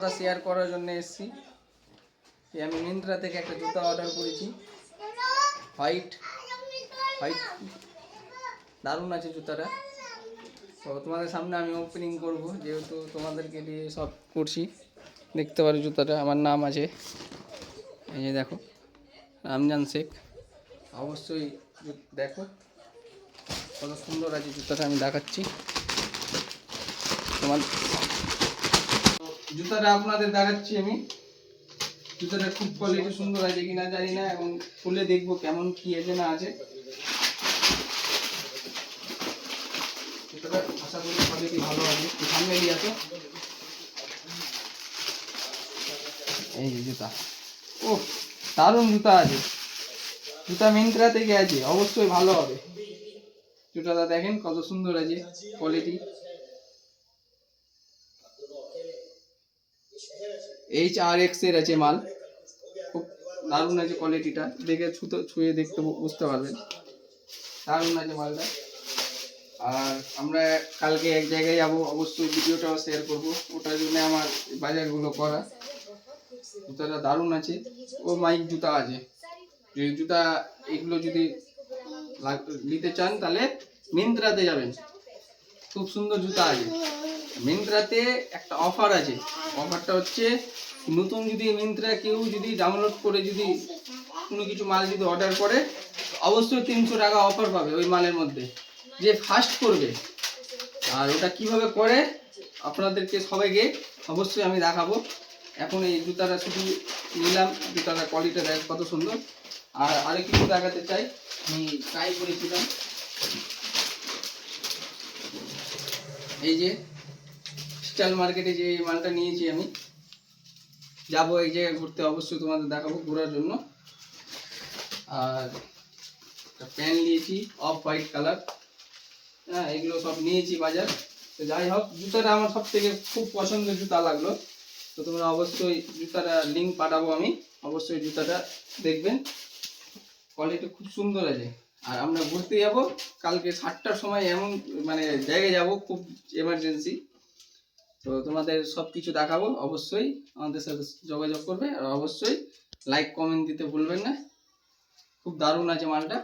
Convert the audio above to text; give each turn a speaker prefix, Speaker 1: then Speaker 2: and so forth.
Speaker 1: আমরা শেয়ার করার জন্য এসেছি। আমি মিন্ত্রা থেকে একটা জুতা অর্ডার করেছি, হোয়াইট হোয়াইট দারুণ আছে জুতাটা। তো তোমাদের সামনে আমি ওপেনিং করব, যেহেতু তোমাদেরকে দিয়ে সব করছি। দেখতে পারো জুতাটা, আমার নাম আছে, এই যে দেখো, রমজান শেখ। অবশ্যই দেখো কত সুন্দর আছে জুতাটা, আমি দেখাচ্ছি তোমার জুতাটা আপনাদের দেখাচ্ছি আমি। জুতাটা খুব কোয়ালিটি সুন্দর আছে কিনা জানি না, এখন খুলে দেখবো কেমন কি আছে না আছে। জুতাটা আশা করি কোয়ালিটি ভালো আছে। সামনে নিয়ে আসো, এই যে জুতা। ও দারুণ জুতা আছে, জুতা মিন্ত্রা থেকে আছে, অবশ্যই ভালো হবে। জুতাটা দেখেন কত সুন্দর আছে কোয়ালিটি। HRX এর আছে মাল, খুব দারুণ আছে কোয়ালিটিটা, দেখে ছুঁয়ে দেখতে বুঝতে পারবেন, দারুণ আছে মালটা। আর আমরা কালকে এক জায়গায় যাবো, অবশ্যই ভিডিওটাও শেয়ার করব, ওটার জন্য আমার বাজারগুলো করা। জুতাটা দারুণ আছে, ও মাইক জুতা আছে। যে জুতা এগুলো যদি নিতে চান তাহলে মিন্ত্রাতে যাবেন, খুব সুন্দর জুতা আছে। মিন্ত্রাতে একটা অফার আছে, অফারটা হচ্ছে নতুন যদি মিন্ত্রা কেউ যদি ডাউনলোড করে যদি কোনো কিছু মাল যদি অর্ডার করে, অবশ্যই 300 টাকা অফার পাবে ওই মালের মধ্যে, যে ফার্স্ট করবে। আর ওটা কিভাবে করে আপনাদেরকে সবাইকে অবশ্যই আমি দেখাবো। এখন এই জুতাটা শুধু নিলাম, জুতাটা কোয়ালিটি দেখ কত সুন্দর। আর আরেক কিছু দেখাতে চাই, আমি ট্রাই করেছিলাম, এই যে স্টাইল মার্কেটে যে মালটা নিয়েছি আমি, যাবো এই জায়গায় ঘুরতে, অবশ্যই তোমাদের দেখাবো ঘোরার জন্য। আর প্যান্ট নিয়েছি অফ হোয়াইট কালার, হ্যাঁ এগুলো সব নিয়েছি বাজার। তো যাই হোক, জুতাটা আমার সব থেকে খুব পছন্দের জুতা লাগলো। তো তোমরা অবশ্যই জুতাটা লিঙ্ক পাঠাবো আমি, অবশ্যই জুতাটা দেখবেন, কোয়ালিটি খুব সুন্দর আছে। আর আমরা ঘুরতে যাব কালকে 7টার সময়, এমন মানে জায়গায় যাব, খুব এমার্জেন্সি। তো তোমাদের সব কিছু দেখাবো, অবশ্যই আমাদের সাথে যোগাযোগ করবে। আর অবশ্যই লাইক কমেন্ট দিতে ভুলবেন না, খুব দারুণ আছে মালটা।